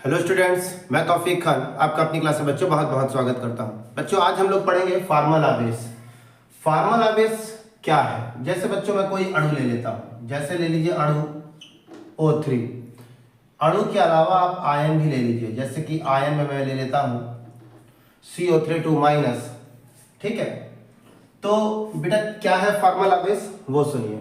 Hello students, मैं तौफीक खान आपका अपनी क्लास में बच्चों बहुत बहुत स्वागत करता हूं। बच्चों आज हम लोग पढ़ेंगे फार्मल आवेश। फार्मल आवेश क्या है? जैसे बच्चों मैं कोई अणु ले लेता हूं, जैसे ले लीजिए अणु O3। अणु के अलावा आप आयन भी ले लीजिए, जैसे कि आयन में मैं ले लेता हूं CO3 2-। ठीक है, तो बेटा क्या है फार्मल आवेश वो सुनिए।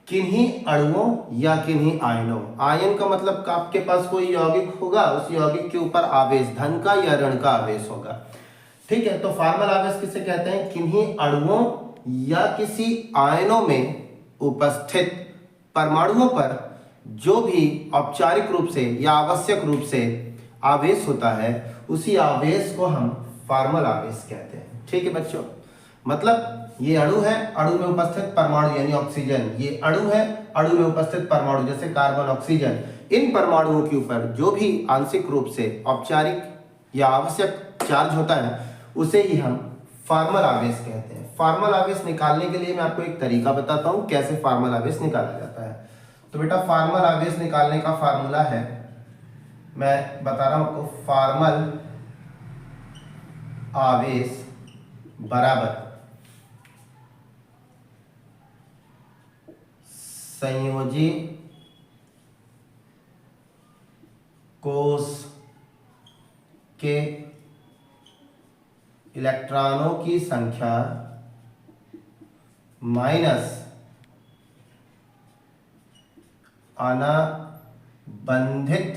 किन्हीं अणुओं या किन्हीं आयनों, आयन का मतलब आपके पास कोई यौगिक होगा, उस यौगिक के ऊपर आवेश धन का या ऋण का आवेश होगा। ठीक है, तो फार्मल आवेश किसे कहते हैं? किन्हीं अणुओं या किसी आयनों में उपस्थित परमाणुओं पर जो भी औपचारिक रूप से या आवश्यक रूप से आवेश होता है, उसी आवेश को हम फार्मल आवेश कहते हैं। ठीक है बच्चों, मतलब ये अणु है, अणु में उपस्थित परमाणु यानी ऑक्सीजन, ये अणु है, अणु में उपस्थित परमाणु जैसे कार्बन ऑक्सीजन, इन परमाणुओं के ऊपर जो भी आंशिक रूप से औपचारिक या आवश्यक चार्ज होता है, उसे ही हम फार्मल आवेश कहते हैं। फार्मल आवेश निकालने के लिए मैं आपको एक तरीका बताता हूं कैसे फार्मल आवेश निकाला जाता है। तो बेटा फार्मल आवेश निकालने का फार्मूला है, मैं बता रहा हूं आपको, फार्मल आवेश बराबर संयोजी कोश के इलेक्ट्रॉनों की संख्या माइनस अनाबंधित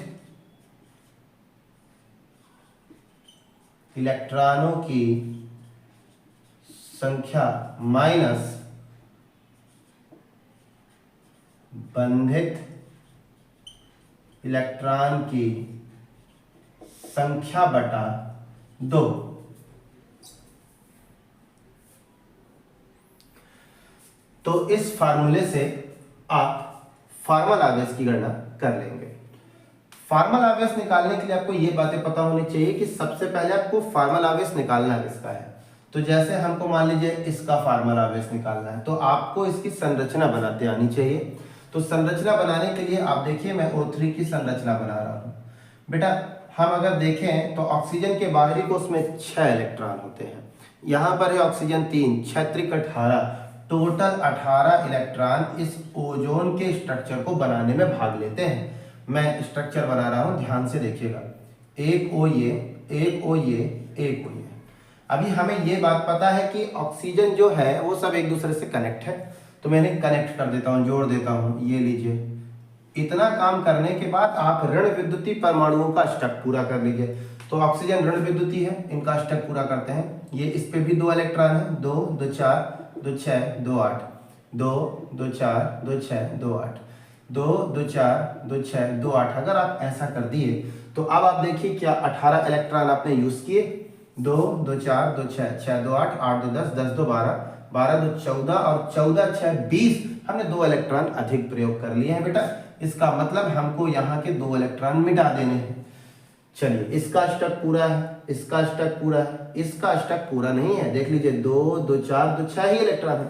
इलेक्ट्रॉनों की संख्या माइनस बंधित इलेक्ट्रॉन की संख्या बटा 2। तो इस फार्मूले से आप फार्मल आवेश की गणना कर लेंगे। फार्मल आवेश निकालने के लिए आपको ये बातें पता होनी चाहिए कि सबसे पहले आपको फार्मल आवेश निकालना किसका है। तो जैसे हमको मान लीजिए इसका फार्मल आवेश निकालना है, तो आपको इसकी संरचना बनाते आनी चाहिए। तो संरचना बनाने के लिए आप देखिए, मैं O3 की संरचना बना रहा हूं। बेटा हम अगर देखें तो ऑक्सीजन के बाहरी कोश में 6 इलेक्ट्रॉन होते हैं, यहां पर है ऑक्सीजन 3, 6 त्रिक 18, टोटल 18 इलेक्ट्रॉन इस ओजोन के स्ट्रक्चर को बनाने में भाग लेते हैं। मैं स्ट्रक्चर बना रहा हूं, ध्यान से देखिएगा, एक O ये, एक O ये, एक O ये। अभी हमें ये बात पता है कि ऑक्सीजन जो है वो सब एक दूसरे से कनेक्ट है, तो मैंने कनेक्ट कर देता हूं, जोड़ देता हूं, ये लीजिए। इतना काम करने के बाद आप ऋण विद्युतीय परमाणुओं का अष्टक पूरा कर लीजिए। तो ऑक्सीजन ऋण विद्युतीय है, इनका अष्टक पूरा करते हैं। ये इस पे भी 2 इलेक्ट्रॉन है, 2 2 4 2 6 2 8, 2 2 4 2 6 2 8, 2 2 4 2 6 2 8। अगर आप ऐसा कर दिए तो अब आप देखिए क्या 18 इलेक्ट्रॉन आपने यूज किए, 2 2 4 2 6 6 2 8, 8 2 10, 10 2 12, 12 2 14 और 14 6 20। हमने 2 इलेक्ट्रॉन अधिक प्रयोग कर लिए हैं बेटा। इसका मतलब हमको यहाँ के 2 इलेक्ट्रॉन मिटा देने हैं। चलिए, इसका अष्टक पूरा है, इसका अष्टक पूरा है, इसका अष्टक पूरा नहीं है। देख लीजिए 2 2 4 2 6 ही इलेक्ट्रॉन है।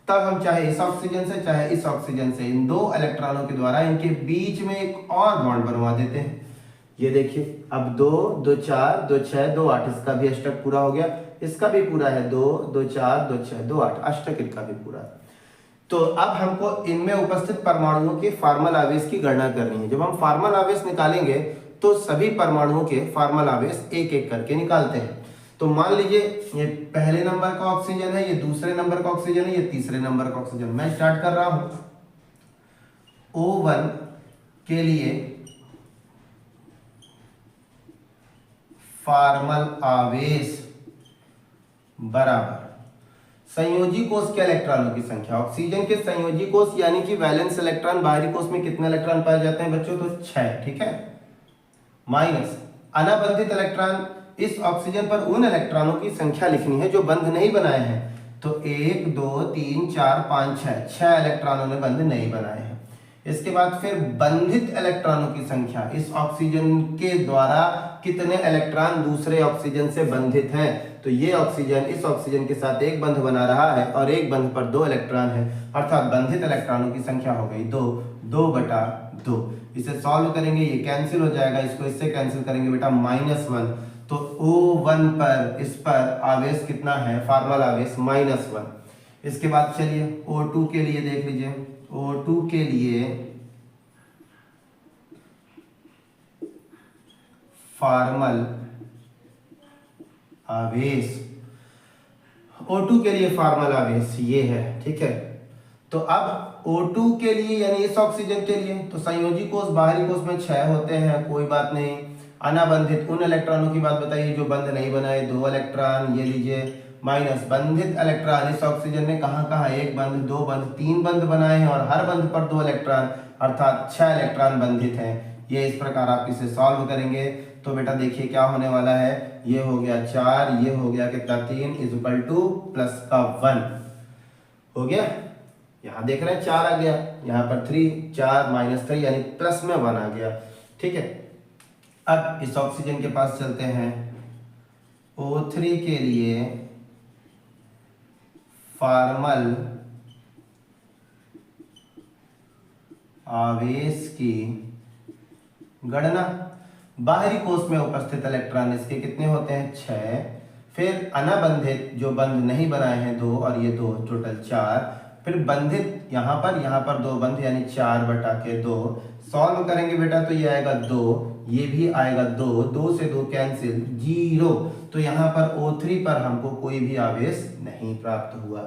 तब हम चाहे इस ऑक्सीजन से चाहे इस ऑक्सीजन से इन 2 इलेक्ट्रॉनों के द्वारा इनके बीच में एक और बॉन्ड बनवा देते हैं। ये देखिए, अब 2 2 4 2 6 2 8, इसका भी अष्टक पूरा हो गया, इसका भी पूरा है, 2 2 4 2 6 2 8, अष्टक इनका भी पूरा है। तो अब हमको इनमें उपस्थित परमाणुओं के फार्मल आवेश की गणना करनी है। जब हम फार्मल आवेश निकालेंगे तो सभी परमाणुओं के फार्मल आवेश एक एक करके निकालते हैं। तो मान लीजिए ये पहले नंबर का ऑक्सीजन है, ये दूसरे नंबर का ऑक्सीजन है, ये तीसरे नंबर का ऑक्सीजन। मैं स्टार्ट कर रहा हूं। O1 के लिए फार्मल आवेश बराबर संयोजी कोश के इलेक्ट्रॉनों की संख्या। ऑक्सीजन के संयोजी कोश यानी कि वैलेंस इलेक्ट्रॉन बाहरी कोश में कितने इलेक्ट्रॉन पाए जाते हैं बच्चों? तो 6, ठीक है, माइनस अनाबंधित इलेक्ट्रॉन। इस ऑक्सीजन पर उन इलेक्ट्रॉनों की संख्या लिखनी है जो बंध नहीं बनाए हैं। तो 1 2 3 4 5 6 इलेक्ट्रॉनों ने बंध नहीं बनाए हैं। इसके बाद फिर बंधित इलेक्ट्रॉनों की संख्या, इस ऑक्सीजन के द्वारा कितने इलेक्ट्रॉन दूसरे ऑक्सीजन से बंधित हैं। तो ये ऑक्सीजन इस ऑक्सीजन के साथ एक बंध बना रहा है और एक बंध पर 2 इलेक्ट्रॉन है, अर्थात बंधित इलेक्ट्रॉनों की संख्या हो गई 2, 2 बटा 2। इसे सॉल्व करेंगे, ये कैंसिल हो जाएगा, इसको इससे कैंसिल करेंगे बेटा -1। तो O1 पर इस पर आवेश कितना है, फार्मल आवेश -1। इसके बाद चलिए O2 के लिए देख लीजिए। O2 के लिए फार्मल आवेश, O2 के लिए फार्मल आवेश ये है, ठीक है। तो अब O2 के लिए यानी इस ऑक्सीजन के लिए तो संयोजी कोष बाहरी कोष में 6 होते हैं, कोई बात नहीं। अनाबंधित उन इलेक्ट्रॉनों की बात बताइए जो बंध नहीं बनाए, 2 इलेक्ट्रॉन, ये लीजिए माइनस बंधित इलेक्ट्रॉन। इस ऑक्सीजन ने कहाँ कहाँ 1 बंध, 2 बंध, 3 बंध बनाए हैं और हर बंध पर 2 इलेक्ट्रॉन, अर्थात 6 इलेक्ट्रॉन बंधित हैं। ये इस प्रकार आप इसे सॉल्व करेंगे तो बेटा देखिए क्या होने वाला है, ये हो गया 4, ये हो गया कितना 3 इज इक्वल टू प्लस का 1 हो गया। यहाँ देख रहे हैं 4 आ गया, यहाँ पर 3, 4 -3 यानी प्लस में 1 आ गया, ठीक है। अब इस ऑक्सीजन के पास चलते हैं। O3 के लिए फार्मल आवेश की गणना, बाहरी कोष में उपस्थित इलेक्ट्रॉन इसके कितने होते हैं, 6। फिर अनाबंधित जो बंध नहीं बनाए हैं 2 और ये 2, टोटल 4। फिर बंधित यहाँ पर 2 बंध यानी 4/2। सॉल्व करेंगे बेटा तो ये आएगा 2, ये भी आएगा 2, 2 से 2 कैंसिल, 0। तो यहाँ पर O3 पर हमको कोई भी आवेश नहीं प्राप्त हुआ।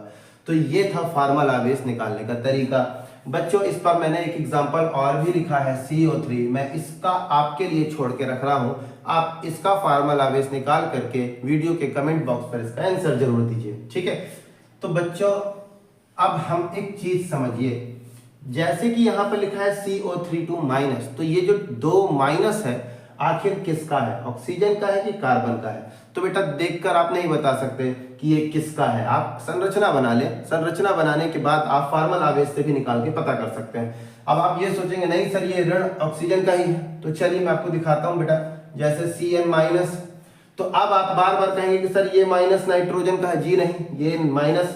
तो ये था फार्मल आवेश निकालने का तरीका। बच्चों इस पर मैंने एक एग्जांपल और भी लिखा है CO3, मैं इसका आपके लिए छोड़ के रख रहा हूं। आप इसका फार्मल आवेश निकाल करके वीडियो के कमेंट बॉक्स पर इसका आंसर जरूर दीजिए, ठीक है। तो बच्चों अब हम एक चीज समझिए, जैसे कि यहाँ पर लिखा है CO3 तो ये जो 2 माइनस है आखिर किसका है, ऑक्सीजन का है कि कार्बन का है। तो बेटा देखकर आप नहीं बता सकते कि ये किसका है, आप संरचना बना लें, संरचना बनाने के बाद आप फार्मल आवेश से भी निकाल के पता कर सकते हैं। अब आप ये सोचेंगे नहीं सर ये ऋण ऑक्सीजन का ही है, तो चलिए मैं आपको दिखाता हूं बेटा। जैसे Cn-, तो अब आप बार बार कहेंगे कि सर ये माइनस नाइट्रोजन का है, जी नहीं, ये माइनस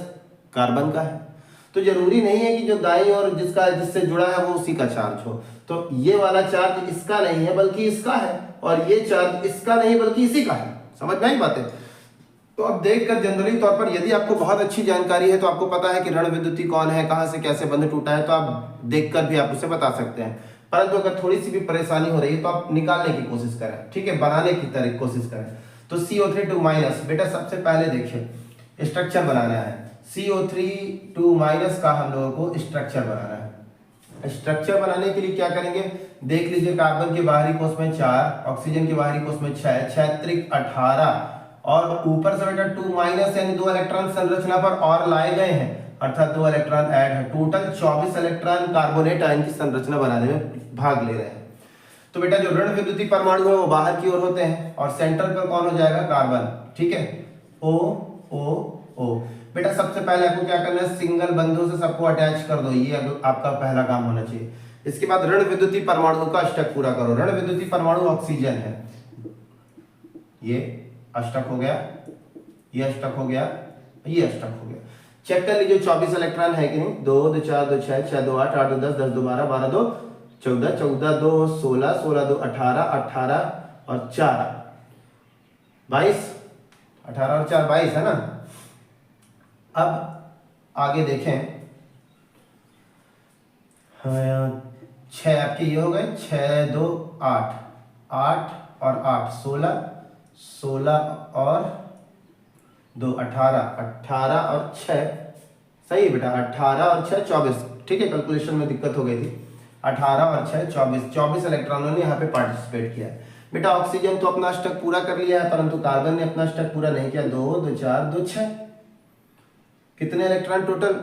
कार्बन का है। तो जरूरी नहीं है कि जो दाईं और जिससे जुड़ा है वो उसी का चार्ज हो। तो ये वाला चार्ज इसका नहीं है बल्कि इसका है, और ये चार्ज इसका नहीं बल्कि इसी का है। समझ में आई बातें? तो अब देखकर जनरली तौर पर यदि आपको बहुत अच्छी जानकारी है तो आपको पता है कि ऋण विद्युती कौन है, कहां से कैसे बंध टूटा है, तो आप देखकर भी आप उसे बता सकते हैं। परंतु अगर थोड़ी सी भी परेशानी हो रही है तो आप निकालने की कोशिश करें, ठीक है, बनाने की कोशिश करें। तो CO3 बेटा सबसे पहले देखिए स्ट्रक्चर बनाना है। CO3 का हम लोगों को स्ट्रक्चर बनाना है। स्ट्रक्चर बनाने के लिए क्या करेंगे, देख लीजिए कार्बन के बाहरी कोष में 4, ऑक्सीजन के बाहरी कोष में 6, 6 × 18 और ऊपर से बेटा 2- यानी 2 इलेक्ट्रॉन संरचना पर और लाए गए हैं, अर्थात 2 इलेक्ट्रॉन ऐड है। टोटल 24 इलेक्ट्रॉन कार्बोनेट आयन की संरचना बनाने में भाग ले रहे हैं। तो बेटा जो ऋण विद्युतीय परमाणु है वो बाहर की ओर होते हैं और सेंटर पर कौन हो जाएगा, कार्बन, ठीक है, O। बेटा सबसे पहले आपको क्या करना है, सिंगल बंधों से सबको अटैच कर दो, ये आपका पहला काम होना चाहिए। इसके बाद ऋण विद्युतीय परमाणु का अष्टक पूरा करो। ऋण विद्युतीय परमाणु ऑक्सीजन है, ये अष्टक हो गया, ये अष्टक हो गया, ये अष्टक हो गया। चेक कर लीजिए 24 इलेक्ट्रॉन है कि नहीं, 2 2 4 2 6 6 2 8 8 2 10 10 2 12 12 2 14 14 2 16 16 2 18 18 और 4 22, 18 और 4 22 है ना। अब आगे देखें, 6 आपके ये हो गए, 6 2 8 8 और 8 16 16 और 2 18 18 और 6, सही है बेटा, 18 और 6 24, ठीक है, कैलकुलेशन में दिक्कत हो गई थी। 18 और 6 24, 24 इलेक्ट्रॉनों ने यहाँ पे पार्टिसिपेट किया है। बेटा ऑक्सीजन तो अपना अष्टक पूरा कर लिया है परंतु कार्बन ने अपना अष्टक पूरा नहीं किया। 2 2 4 2 6, कितने इलेक्ट्रॉन टोटल,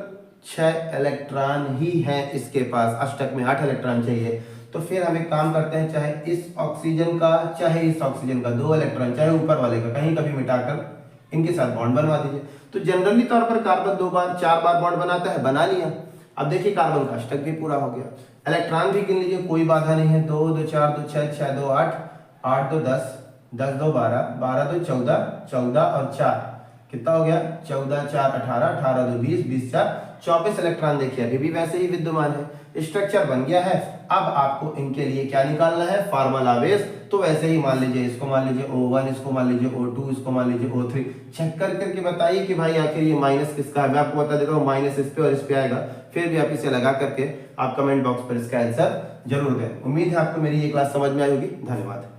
6 इलेक्ट्रॉन ही हैं इसके पास, अष्टक में 8 इलेक्ट्रॉन चाहिए। तो फिर हम एक काम करते हैं, चाहे इस ऑक्सीजन का चाहे इस ऑक्सीजन का 2 इलेक्ट्रॉन, चाहे ऊपर वाले का, कहीं कभी मिटाकर इनके साथ बॉन्ड बनवा दीजिए। तो जनरली तौर पर कार्बन 2 बार 4 बार बॉन्ड बनाता है, बना लिया। अब देखिए कार्बन का अष्टक भी पूरा हो गया। इलेक्ट्रॉन भी गिन लीजिए, कोई बाधा नहीं है। 2 2 4 2 6 6 2 8 8 2 10 10 2 12 12 2 14 14 और 4 कितना हो गया, 14 4 18 18 2 20 20 4 24 इलेक्ट्रॉन देखिए अभी भी वैसे ही विद्यमान है। स्ट्रक्चर बन गया है अब आपको इनके लिए क्या निकालना है, फार्मल आवेश। तो वैसे ही मान लीजिए इसको मान लीजिए O1, इसको मान लीजिए O2, इसको मान लीजिए O3। चेक कर करके बताइए कि भाई आखिर ये माइनस किसका है। मैं आपको बता देता हूँ, माइनस इस पे और इस पे आएगा। फिर भी आप इसे लगा करके आप कमेंट बॉक्स पर इसका आंसर जरूर दें। उम्मीद है आपको मेरी ये क्लास समझ में आई होगी। धन्यवाद।